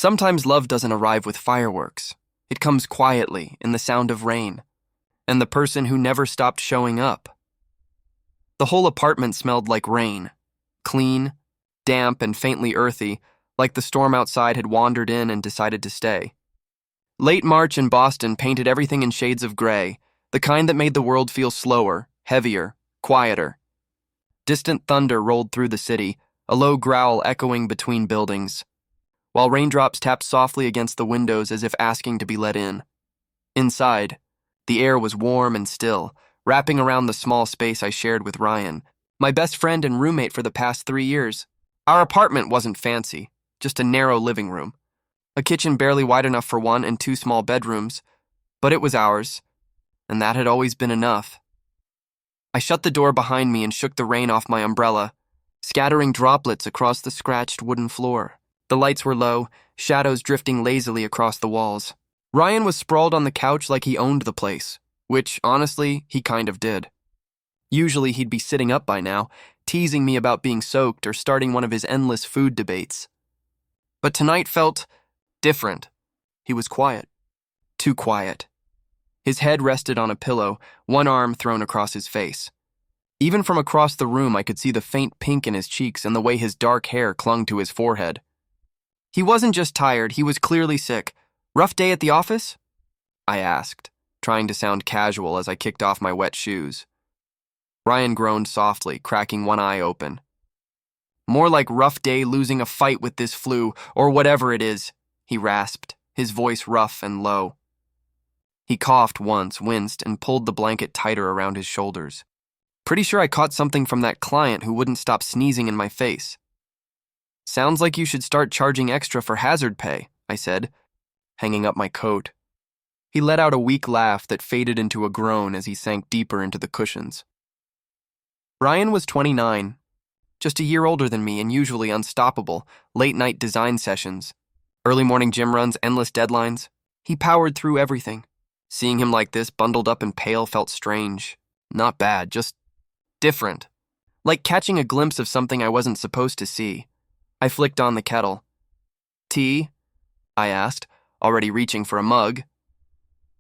Sometimes love doesn't arrive with fireworks. It comes quietly, in the sound of rain, and the person who never stopped showing up. The whole apartment smelled like rain. Clean, damp, and faintly earthy, like the storm outside had wandered in and decided to stay. Late March in Boston painted everything in shades of gray, the kind that made the world feel slower, heavier, quieter. Distant thunder rolled through the city, a low growl echoing between buildings, while raindrops tapped softly against the windows as if asking to be let in. Inside, the air was warm and still, wrapping around the small space I shared with Ryan, my best friend and roommate for the past 3 years. Our apartment wasn't fancy, just a narrow living room. A kitchen barely wide enough for one and 2 small bedrooms, but it was ours, and that had always been enough. I shut the door behind me and shook the rain off my umbrella, scattering droplets across the scratched wooden floor. The lights were low, shadows drifting lazily across the walls. Ryan was sprawled on the couch like he owned the place, which, honestly, he kind of did. Usually he'd be sitting up by now, teasing me about being soaked or starting one of his endless food debates. But tonight felt different. He was quiet. Too quiet. His head rested on a pillow, one arm thrown across his face. Even from across the room, I could see the faint pink in his cheeks and the way his dark hair clung to his forehead. He wasn't just tired, he was clearly sick. "Rough day at the office?" I asked, trying to sound casual as I kicked off my wet shoes. Ryan groaned softly, cracking one eye open. "More like rough day losing a fight with this flu, or whatever it is," he rasped, his voice rough and low. He coughed once, winced, and pulled the blanket tighter around his shoulders. "Pretty sure I caught something from that client who wouldn't stop sneezing in my face." "Sounds like you should start charging extra for hazard pay," I said, hanging up my coat. He let out a weak laugh that faded into a groan as he sank deeper into the cushions. Ryan was 29, just a year older than me and usually unstoppable, late-night design sessions, early morning gym runs, endless deadlines. He powered through everything. Seeing him like this, bundled up and pale, felt strange. Not bad, just different. Like catching a glimpse of something I wasn't supposed to see. I flicked on the kettle. "Tea?" I asked, already reaching for a mug.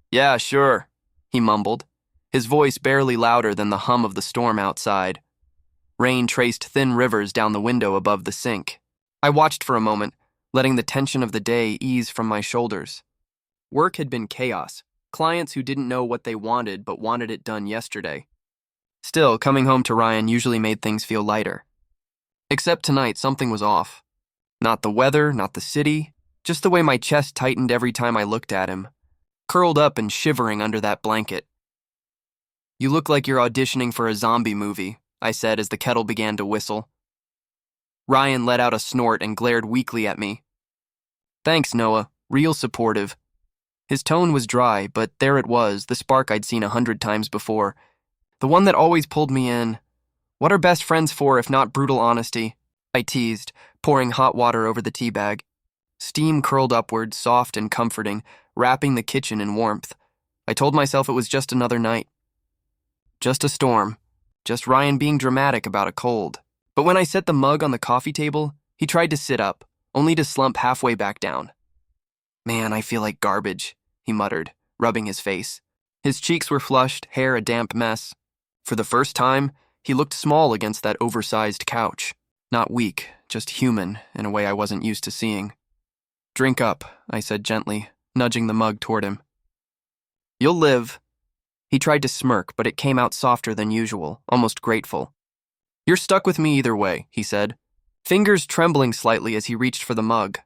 "Yeah, sure," he mumbled, his voice barely louder than the hum of the storm outside. Rain traced thin rivers down the window above the sink. I watched for a moment, letting the tension of the day ease from my shoulders. Work had been chaos. Clients who didn't know what they wanted but wanted it done yesterday. Still, coming home to Ryan usually made things feel lighter. Except tonight, something was off. Not the weather, not the city, just the way my chest tightened every time I looked at him, curled up and shivering under that blanket. "You look like you're auditioning for a zombie movie," I said as the kettle began to whistle. Ryan let out a snort and glared weakly at me. "Thanks, Noah. Real supportive." His tone was dry, but there it was, the spark I'd seen 100 times before. The one that always pulled me in. "What are best friends for if not brutal honesty?" I teased, pouring hot water over the tea bag. Steam curled upward, soft and comforting, wrapping the kitchen in warmth. I told myself it was just another night. Just a storm. Just Ryan being dramatic about a cold. But when I set the mug on the coffee table, he tried to sit up, only to slump halfway back down. "Man, I feel like garbage," he muttered, rubbing his face. His cheeks were flushed, hair a damp mess. For the first time, he looked small against that oversized couch. Not weak, just human, in a way I wasn't used to seeing. "Drink up," I said gently, nudging the mug toward him. "You'll live." He tried to smirk, but it came out softer than usual, almost grateful. "You're stuck with me either way," he said, fingers trembling slightly as he reached for the mug.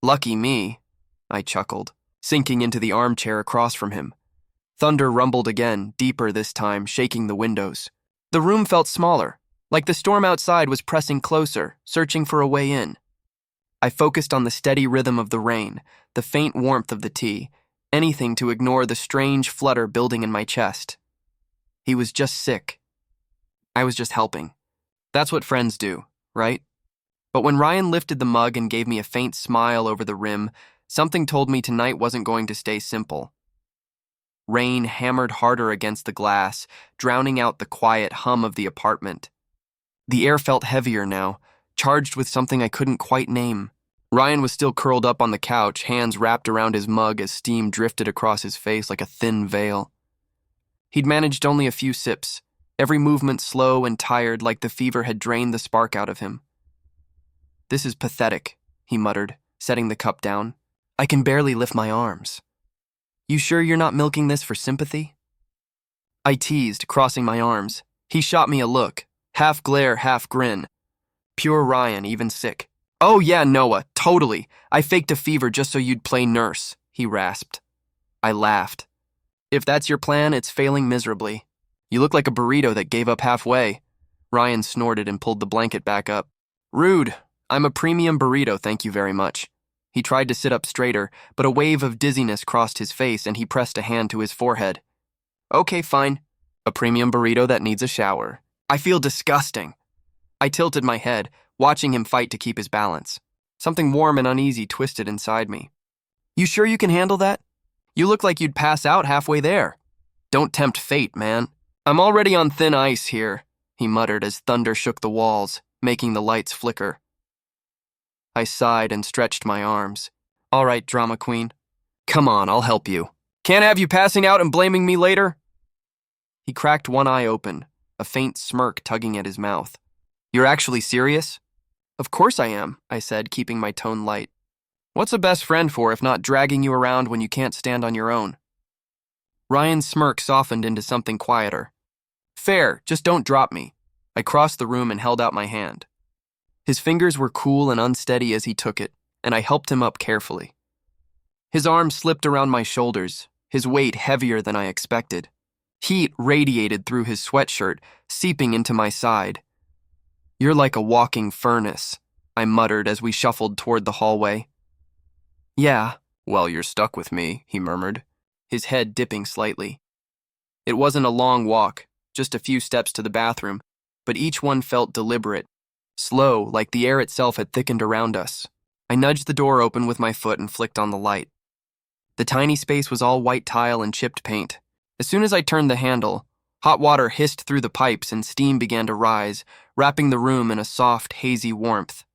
"Lucky me," I chuckled, sinking into the armchair across from him. Thunder rumbled again, deeper this time, shaking the windows. The room felt smaller, like the storm outside was pressing closer, searching for a way in. I focused on the steady rhythm of the rain, the faint warmth of the tea, anything to ignore the strange flutter building in my chest. He was just sick. I was just helping. That's what friends do, right? But when Ryan lifted the mug and gave me a faint smile over the rim, something told me tonight wasn't going to stay simple. Rain hammered harder against the glass, drowning out the quiet hum of the apartment. The air felt heavier now, charged with something I couldn't quite name. Ryan was still curled up on the couch, hands wrapped around his mug as steam drifted across his face like a thin veil. He'd managed only a few sips, every movement slow and tired like the fever had drained the spark out of him. "This is pathetic," he muttered, setting the cup down. "I can barely lift my arms." "You sure you're not milking this for sympathy?" I teased, crossing my arms. He shot me a look, half glare, half grin. Pure Ryan, even sick. "Oh yeah, Noah, totally. I faked a fever just so you'd play nurse," he rasped. I laughed. "If that's your plan, it's failing miserably. You look like a burrito that gave up halfway." Ryan snorted and pulled the blanket back up. "Rude. I'm a premium burrito, thank you very much." He tried to sit up straighter, but a wave of dizziness crossed his face and he pressed a hand to his forehead. "Okay, fine. A premium burrito that needs a shower. I feel disgusting." I tilted my head, watching him fight to keep his balance. Something warm and uneasy twisted inside me. "You sure you can handle that? You look like you'd pass out halfway there." "Don't tempt fate, man. I'm already on thin ice here," he muttered as thunder shook the walls, making the lights flicker. I sighed and stretched my arms. "All right, drama queen. Come on, I'll help you. Can't have you passing out and blaming me later." He cracked one eye open, a faint smirk tugging at his mouth. "You're actually serious?" "Of course I am," I said, keeping my tone light. "What's a best friend for if not dragging you around when you can't stand on your own?" Ryan's smirk softened into something quieter. "Fair, just don't drop me." I crossed the room and held out my hand. His fingers were cool and unsteady as he took it, and I helped him up carefully. His arm slipped around my shoulders, his weight heavier than I expected. Heat radiated through his sweatshirt, seeping into my side. "You're like a walking furnace," I muttered as we shuffled toward the hallway. "Yeah, well, you're stuck with me," he murmured, his head dipping slightly. It wasn't a long walk, just a few steps to the bathroom, but each one felt deliberate, slow, like the air itself had thickened around us. I nudged the door open with my foot and flicked on the light. The tiny space was all white tile and chipped paint. As soon as I turned the handle, hot water hissed through the pipes and steam began to rise, wrapping the room in a soft, hazy warmth.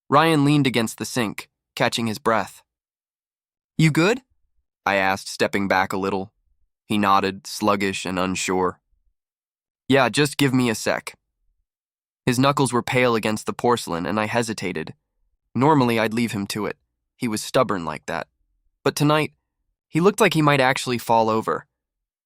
Ryan leaned against the sink, catching his breath. "You good?" I asked, stepping back a little. He nodded, sluggish and unsure. "Yeah, just give me a sec." His knuckles were pale against the porcelain, and I hesitated. Normally, I'd leave him to it. He was stubborn like that. But tonight, he looked like he might actually fall over.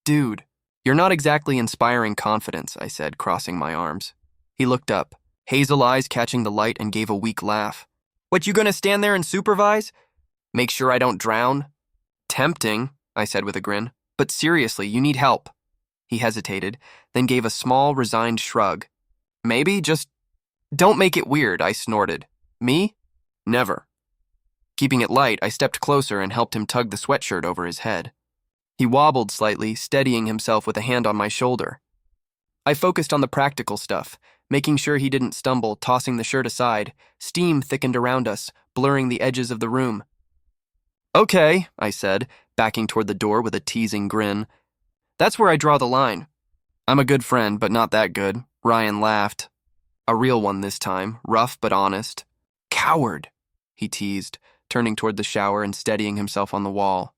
"Dude, you're not exactly inspiring confidence," I said, crossing my arms. He looked up, hazel eyes catching the light, and gave a weak laugh. "What, you gonna stand there and supervise? Make sure I don't drown?" "Tempting," I said with a grin. "But seriously, you need help." He hesitated, then gave a small, resigned shrug. "Maybe, just don't make it weird," I snorted. "Me? Never." Keeping it light, I stepped closer and helped him tug the sweatshirt over his head. He wobbled slightly, steadying himself with a hand on my shoulder. I focused on the practical stuff, making sure he didn't stumble, tossing the shirt aside. Steam thickened around us, blurring the edges of the room. "Okay," I said, backing toward the door with a teasing grin. "That's where I draw the line. I'm a good friend, but not that good." Ryan laughed. A real one this time, rough but honest. "Coward," he teased, turning toward the shower and steadying himself on the wall.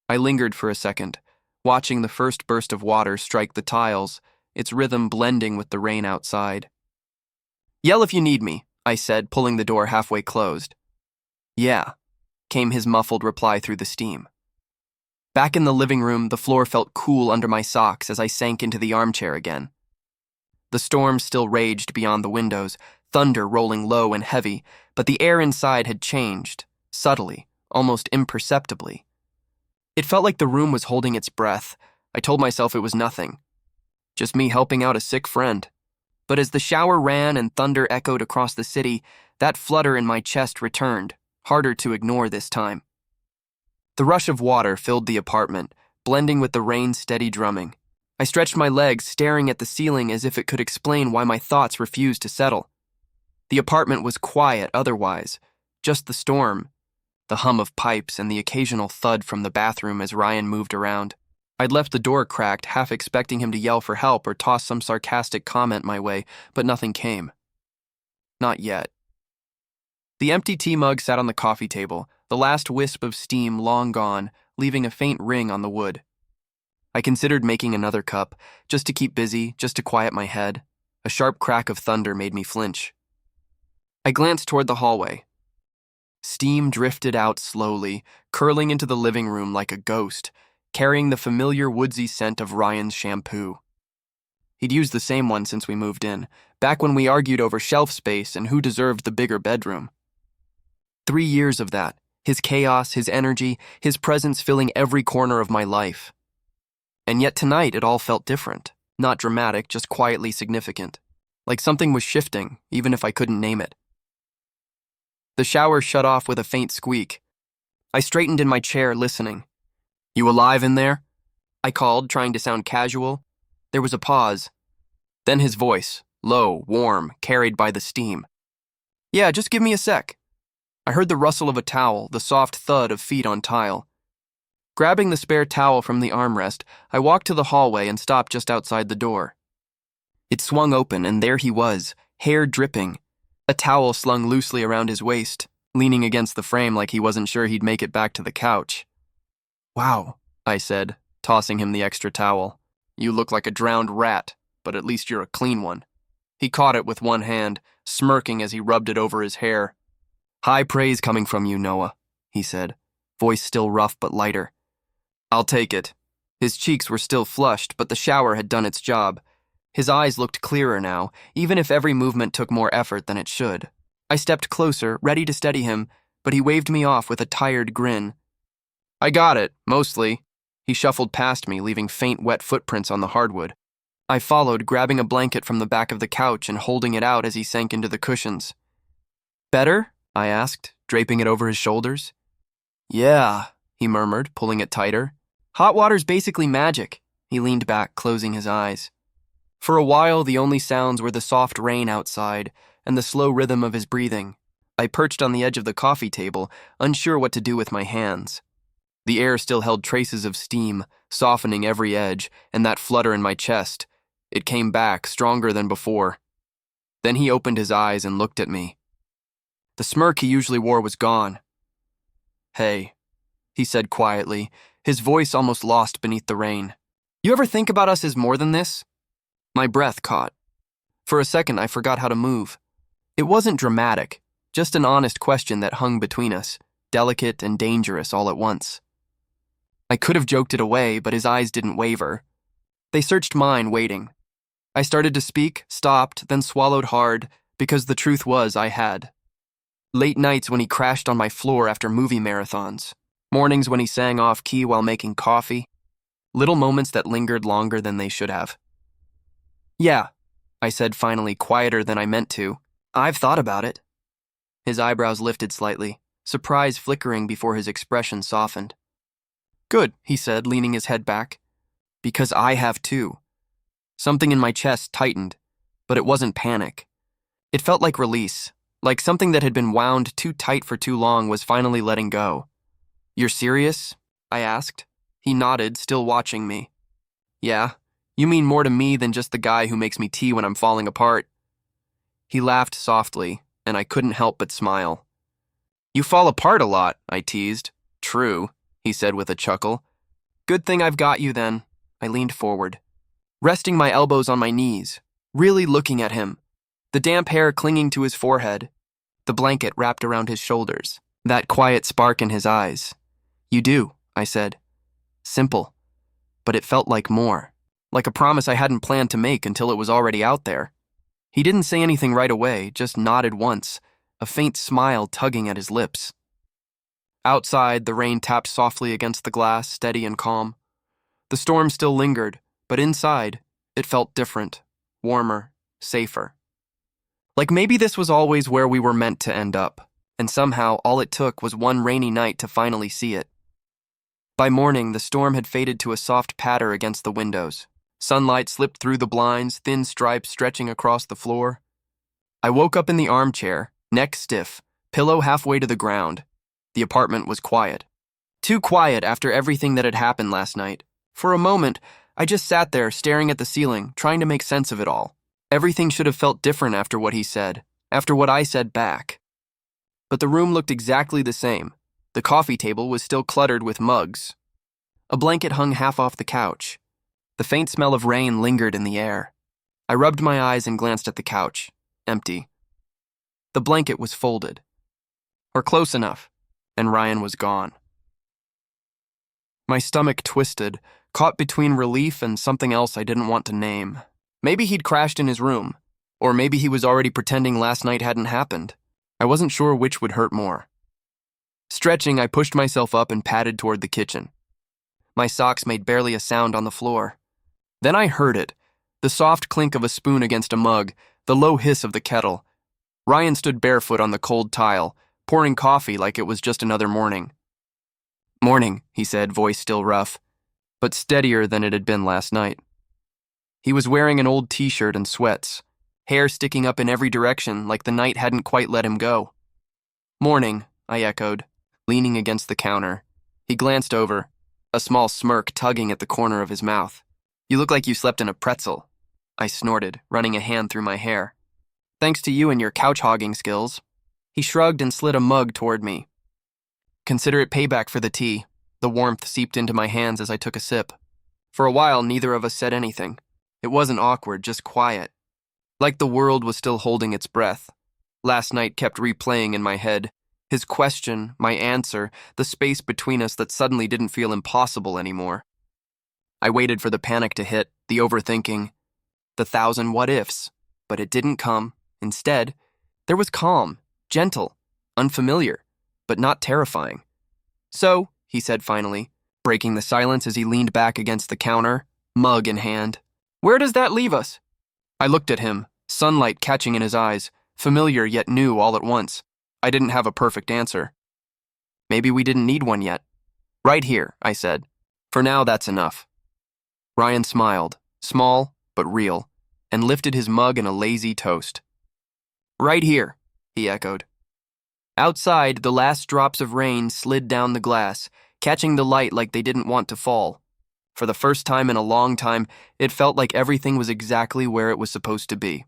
I lingered for a second, watching the first burst of water strike the tiles, its rhythm blending with the rain outside. "Yell if you need me," I said, pulling the door halfway closed. "Yeah," came his muffled reply through the steam. Back in the living room, the floor felt cool under my socks as I sank into the armchair again. The storm still raged beyond the windows, thunder rolling low and heavy, but the air inside had changed, subtly, almost imperceptibly. It felt like the room was holding its breath. I told myself it was nothing. Just me helping out a sick friend. But as the shower ran and thunder echoed across the city, that flutter in my chest returned, harder to ignore this time. The rush of water filled the apartment, blending with the rain's steady drumming. I stretched my legs, staring at the ceiling as if it could explain why my thoughts refused to settle. The apartment was quiet otherwise, just the storm, the hum of pipes, and the occasional thud from the bathroom as Ryan moved around. I'd left the door cracked, half expecting him to yell for help or toss some sarcastic comment my way, but nothing came. Not yet. The empty tea mug sat on the coffee table, the last wisp of steam long gone, leaving a faint ring on the wood. I considered making another cup, just to keep busy, just to quiet my head. A sharp crack of thunder made me flinch. I glanced toward the hallway. Steam drifted out slowly, curling into the living room like a ghost, carrying the familiar woodsy scent of Ryan's shampoo. He'd used the same one since we moved in, back when we argued over shelf space and who deserved the bigger bedroom. 3 years of that, his chaos, his energy, his presence filling every corner of my life. And yet tonight it all felt different. Not dramatic, just quietly significant. Like something was shifting, even if I couldn't name it. The shower shut off with a faint squeak. I straightened in my chair, listening. "You alive in there?" I called, trying to sound casual. There was a pause. Then his voice, low, warm, carried by the steam. "Yeah, just give me a sec." I heard the rustle of a towel, the soft thud of feet on tile. Grabbing the spare towel from the armrest, I walked to the hallway and stopped just outside the door. It swung open, and there he was, hair dripping, a towel slung loosely around his waist, leaning against the frame like he wasn't sure he'd make it back to the couch. "Wow," I said, tossing him the extra towel. "You look like a drowned rat, but at least you're a clean one." He caught it with one hand, smirking as he rubbed it over his hair. "High praise coming from you, Noah," he said, voice still rough but lighter. "I'll take it." His cheeks were still flushed, but the shower had done its job. His eyes looked clearer now, even if every movement took more effort than it should. I stepped closer, ready to steady him, but he waved me off with a tired grin. "I got it, mostly." He shuffled past me, leaving faint wet footprints on the hardwood. I followed, grabbing a blanket from the back of the couch and holding it out as he sank into the cushions. "Better?" I asked, draping it over his shoulders. "Yeah," he murmured, pulling it tighter. "Hot water's basically magic." He leaned back, closing his eyes. For a while, the only sounds were the soft rain outside and the slow rhythm of his breathing. I perched on the edge of the coffee table, unsure what to do with my hands. The air still held traces of steam, softening every edge, and that flutter in my chest. It came back, stronger than before. Then he opened his eyes and looked at me. The smirk he usually wore was gone. "Hey," he said quietly, his voice almost lost beneath the rain. "You ever think about us as more than this?" My breath caught. For a second, I forgot how to move. It wasn't dramatic, just an honest question that hung between us, delicate and dangerous all at once. I could have joked it away, but his eyes didn't waver. They searched mine, waiting. I started to speak, stopped, then swallowed hard, because the truth was I had. Late nights when he crashed on my floor after movie marathons. Mornings when he sang off-key while making coffee. Little moments that lingered longer than they should have. "Yeah," I said finally, quieter than I meant to. "I've thought about it." His eyebrows lifted slightly, surprise flickering before his expression softened. "Good," he said, leaning his head back. "Because I have too." Something in my chest tightened, but it wasn't panic. It felt like release, like something that had been wound too tight for too long was finally letting go. "You're serious?" I asked. He nodded, still watching me. "Yeah. You mean more to me than just the guy who makes me tea when I'm falling apart." He laughed softly, and I couldn't help but smile. "You fall apart a lot," I teased. "True," he said with a chuckle. "Good thing I've got you then." I leaned forward, resting my elbows on my knees, really looking at him, the damp hair clinging to his forehead, the blanket wrapped around his shoulders, that quiet spark in his eyes. "You do," I said. Simple, but it felt like more. Like a promise I hadn't planned to make until it was already out there. He didn't say anything right away, just nodded once, a faint smile tugging at his lips. Outside, the rain tapped softly against the glass, steady and calm. The storm still lingered, but inside, it felt different, warmer, safer. Like maybe this was always where we were meant to end up, and somehow all it took was one rainy night to finally see it. By morning, the storm had faded to a soft patter against the windows. Sunlight slipped through the blinds, thin stripes stretching across the floor. I woke up in the armchair, neck stiff, pillow halfway to the ground. The apartment was quiet. Too quiet after everything that had happened last night. For a moment, I just sat there staring at the ceiling, trying to make sense of it all. Everything should have felt different after what he said, after what I said back. But the room looked exactly the same. The coffee table was still cluttered with mugs. A blanket hung half off the couch. The faint smell of rain lingered in the air. I rubbed my eyes and glanced at the couch. Empty. The blanket was folded. Or close enough, and Ryan was gone. My stomach twisted, caught between relief and something else I didn't want to name. Maybe he'd crashed in his room, or maybe he was already pretending last night hadn't happened. I wasn't sure which would hurt more. Stretching, I pushed myself up and padded toward the kitchen. My socks made barely a sound on the floor. Then I heard it, the soft clink of a spoon against a mug, the low hiss of the kettle. Ryan stood barefoot on the cold tile, pouring coffee like it was just another morning. "Morning," he said, voice still rough, but steadier than it had been last night. He was wearing an old t-shirt and sweats, hair sticking up in every direction like the night hadn't quite let him go. "Morning," I echoed, leaning against the counter. He glanced over, a small smirk tugging at the corner of his mouth. "You look like you slept in a pretzel," I snorted, running a hand through my hair. "Thanks to you and your couch-hogging skills." He shrugged and slid a mug toward me. "Consider it payback for the tea." The warmth seeped into my hands as I took a sip. For a while, neither of us said anything. It wasn't awkward, just quiet. Like the world was still holding its breath. Last night kept replaying in my head. His question, my answer, the space between us that suddenly didn't feel impossible anymore. I waited for the panic to hit, the overthinking, the thousand what-ifs, but it didn't come. Instead, there was calm, gentle, unfamiliar, but not terrifying. "So," he said finally, breaking the silence as he leaned back against the counter, mug in hand, "where does that leave us?" I looked at him, sunlight catching in his eyes, familiar yet new all at once. I didn't have a perfect answer. Maybe we didn't need one yet. "Right here," I said. "For now, that's enough." Ryan smiled, small but real, and lifted his mug in a lazy toast. "Right here," he echoed. Outside, the last drops of rain slid down the glass, catching the light like they didn't want to fall. For the first time in a long time, it felt like everything was exactly where it was supposed to be.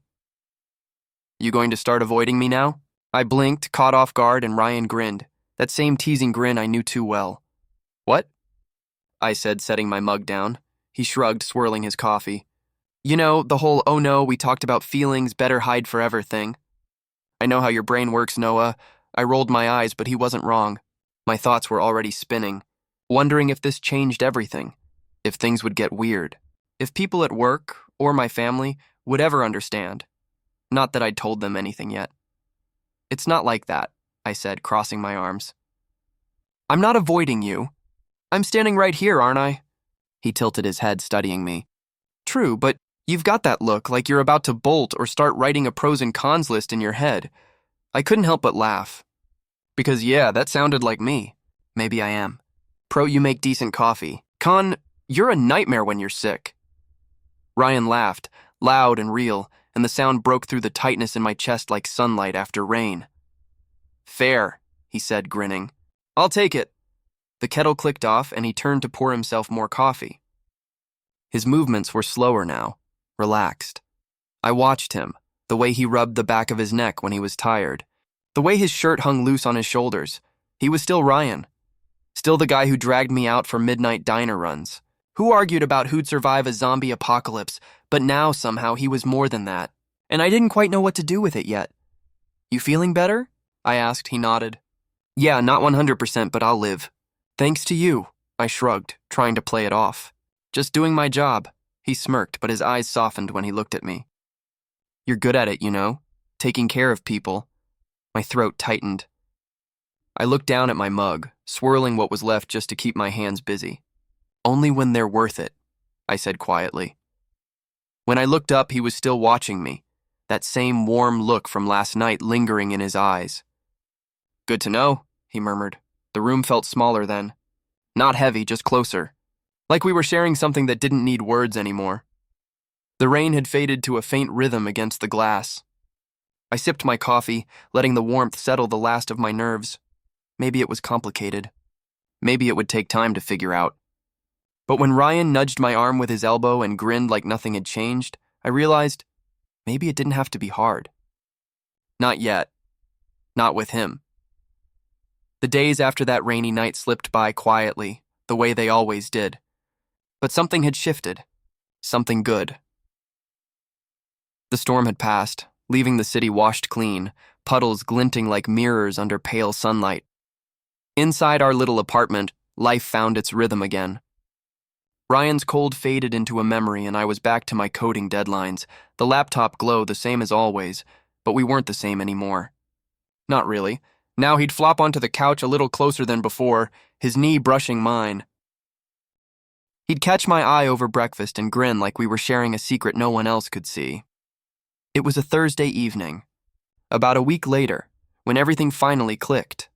"You going to start avoiding me now?" I blinked, caught off guard, and Ryan grinned, that same teasing grin I knew too well. "What?" I said, setting my mug down. He shrugged, swirling his coffee. "You know, the whole 'oh no, we talked about feelings, better hide forever' thing. I know how your brain works, Noah." I rolled my eyes, but he wasn't wrong. My thoughts were already spinning, wondering if this changed everything, if things would get weird, if people at work, or my family, would ever understand. Not that I'd told them anything yet. "It's not like that," I said, crossing my arms. "I'm not avoiding you. I'm standing right here, aren't I?" He tilted his head, studying me. "True, but you've got that look like you're about to bolt or start writing a pros and cons list in your head." I couldn't help but laugh. Because yeah, that sounded like me. Maybe I am. Pro, you make decent coffee. Con, you're a nightmare when you're sick. Ryan laughed, loud and real, and the sound broke through the tightness in my chest like sunlight after rain. "Fair," he said, grinning. "I'll take it." The kettle clicked off, and he turned to pour himself more coffee. His movements were slower now, relaxed. I watched him, the way he rubbed the back of his neck when he was tired, the way his shirt hung loose on his shoulders. He was still Ryan, still the guy who dragged me out for midnight diner runs, who argued about who'd survive a zombie apocalypse, but now somehow he was more than that, and I didn't quite know what to do with it yet. "You feeling better?" I asked. He nodded. "Yeah, not 100%, but I'll live." "Thanks to you," I shrugged, trying to play it off. "Just doing my job." He smirked, but his eyes softened when he looked at me. "You're good at it, you know, taking care of people." My throat tightened. I looked down at my mug, swirling what was left just to keep my hands busy. "Only when they're worth it," I said quietly. When I looked up, he was still watching me, that same warm look from last night lingering in his eyes. "Good to know," he murmured. The room felt smaller then. Not heavy, just closer. Like we were sharing something that didn't need words anymore. The rain had faded to a faint rhythm against the glass. I sipped my coffee, letting the warmth settle the last of my nerves. Maybe it was complicated. Maybe it would take time to figure out. But when Ryan nudged my arm with his elbow and grinned like nothing had changed, I realized maybe it didn't have to be hard. Not yet. Not with him. The days after that rainy night slipped by quietly, the way they always did. But something had shifted. Something good. The storm had passed, leaving the city washed clean, puddles glinting like mirrors under pale sunlight. Inside our little apartment, life found its rhythm again. Ryan's cold faded into a memory and I was back to my coding deadlines, the laptop glow the same as always, but we weren't the same anymore. Not really. Now he'd flop onto the couch a little closer than before, his knee brushing mine. He'd catch my eye over breakfast and grin like we were sharing a secret no one else could see. It was a Thursday evening. About a week later, when everything finally clicked.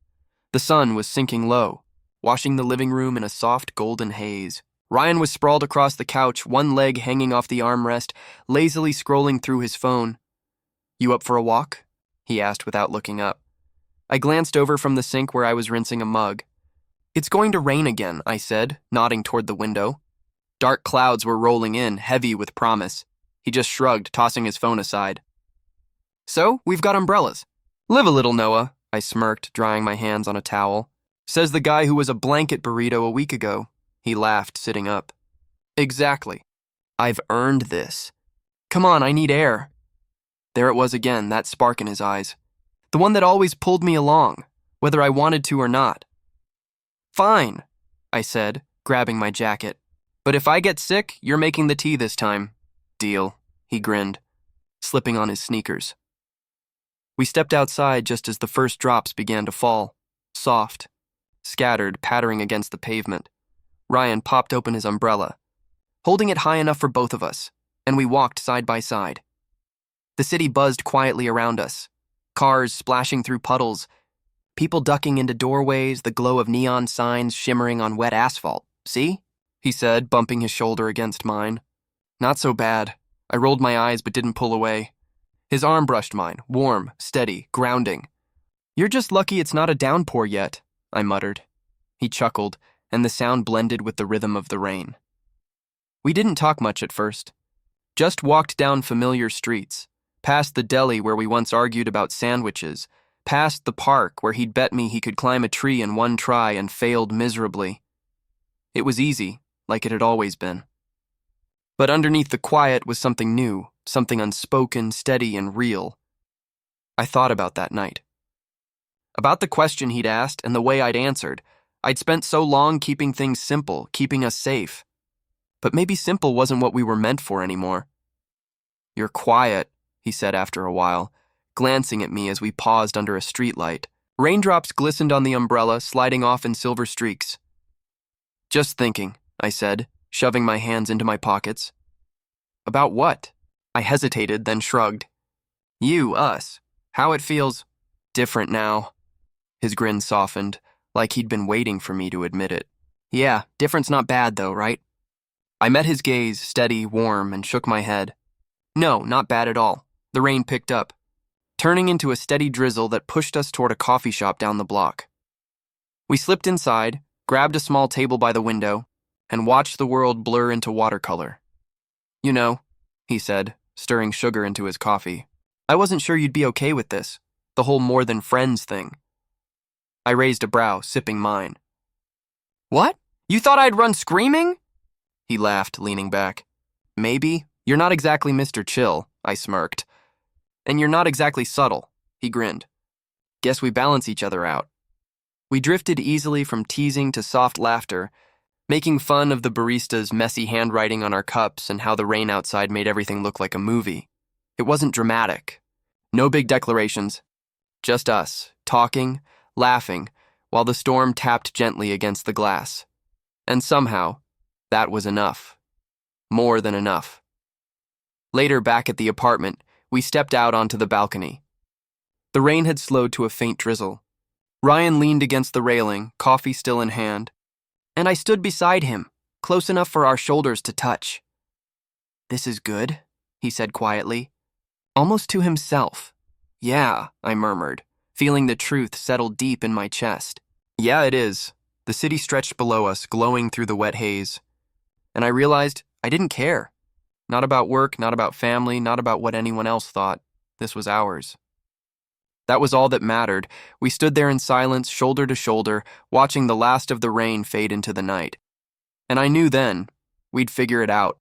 The sun was sinking low, washing the living room in a soft golden haze. Ryan was sprawled across the couch, one leg hanging off the armrest, lazily scrolling through his phone. "You up for a walk?" he asked without looking up. I glanced over from the sink where I was rinsing a mug. "It's going to rain again," I said, nodding toward the window. Dark clouds were rolling in, heavy with promise. He just shrugged, tossing his phone aside. "So, we've got umbrellas." "Live a little, Noah," I smirked, drying my hands on a towel. "Says the guy who was a blanket burrito a week ago." He laughed, sitting up. "Exactly. I've earned this. Come on, I need air." There it was again, that spark in his eyes. The one that always pulled me along, whether I wanted to or not. "Fine," I said, grabbing my jacket. "But if I get sick, you're making the tea this time." "Deal," he grinned, slipping on his sneakers. We stepped outside just as the first drops began to fall, soft, scattered, pattering against the pavement. Ryan popped open his umbrella, holding it high enough for both of us, and we walked side by side. The city buzzed quietly around us, cars splashing through puddles, people ducking into doorways, the glow of neon signs shimmering on wet asphalt. "See?" he said, bumping his shoulder against mine. "Not so bad." I rolled my eyes but didn't pull away. His arm brushed mine, warm, steady, grounding. "You're just lucky it's not a downpour yet," I muttered. He chuckled, and the sound blended with the rhythm of the rain. We didn't talk much at first. Just walked down familiar streets, past the deli where we once argued about sandwiches, past the park where he'd bet me he could climb a tree in one try and failed miserably. It was easy, like it had always been. But underneath the quiet was something new, something unspoken, steady, and real. I thought about that night. About the question he'd asked and the way I'd answered. I'd spent so long keeping things simple, keeping us safe. But maybe simple wasn't what we were meant for anymore. "You're quiet," he said after a while, glancing at me as we paused under a streetlight. Raindrops glistened on the umbrella, sliding off in silver streaks. "Just thinking," I said, shoving my hands into my pockets. "About what?" I hesitated, then shrugged. "You, us. How it feels different now." His grin softened, like he'd been waiting for me to admit it. "Yeah, different's not bad though, right?" I met his gaze, steady, warm, and shook my head. "No, not bad at all." The rain picked up, turning into a steady drizzle that pushed us toward a coffee shop down the block. We slipped inside, grabbed a small table by the window, and watched the world blur into watercolor. "You know," he said, stirring sugar into his coffee, "I wasn't sure you'd be okay with this, the whole more than friends thing." I raised a brow, sipping mine. "What? You thought I'd run screaming?" He laughed, leaning back. "Maybe. You're not exactly Mr. Chill," I smirked. "And you're not exactly subtle," he grinned. "Guess we balance each other out." We drifted easily from teasing to soft laughter, making fun of the barista's messy handwriting on our cups and how the rain outside made everything look like a movie. It wasn't dramatic. No big declarations. Just us, talking, laughing, while the storm tapped gently against the glass. And somehow, that was enough. More than enough. Later, back at the apartment, we stepped out onto the balcony. The rain had slowed to a faint drizzle. Ryan leaned against the railing, coffee still in hand, and I stood beside him, close enough for our shoulders to touch. "This is good," he said quietly, almost to himself. "Yeah," I murmured, feeling the truth settle deep in my chest. "Yeah, it is." The city stretched below us, glowing through the wet haze. And I realized I didn't care. Not about work, not about family, not about what anyone else thought. This was ours. That was all that mattered. We stood there in silence, shoulder to shoulder, watching the last of the rain fade into the night. And I knew then, we'd figure it out.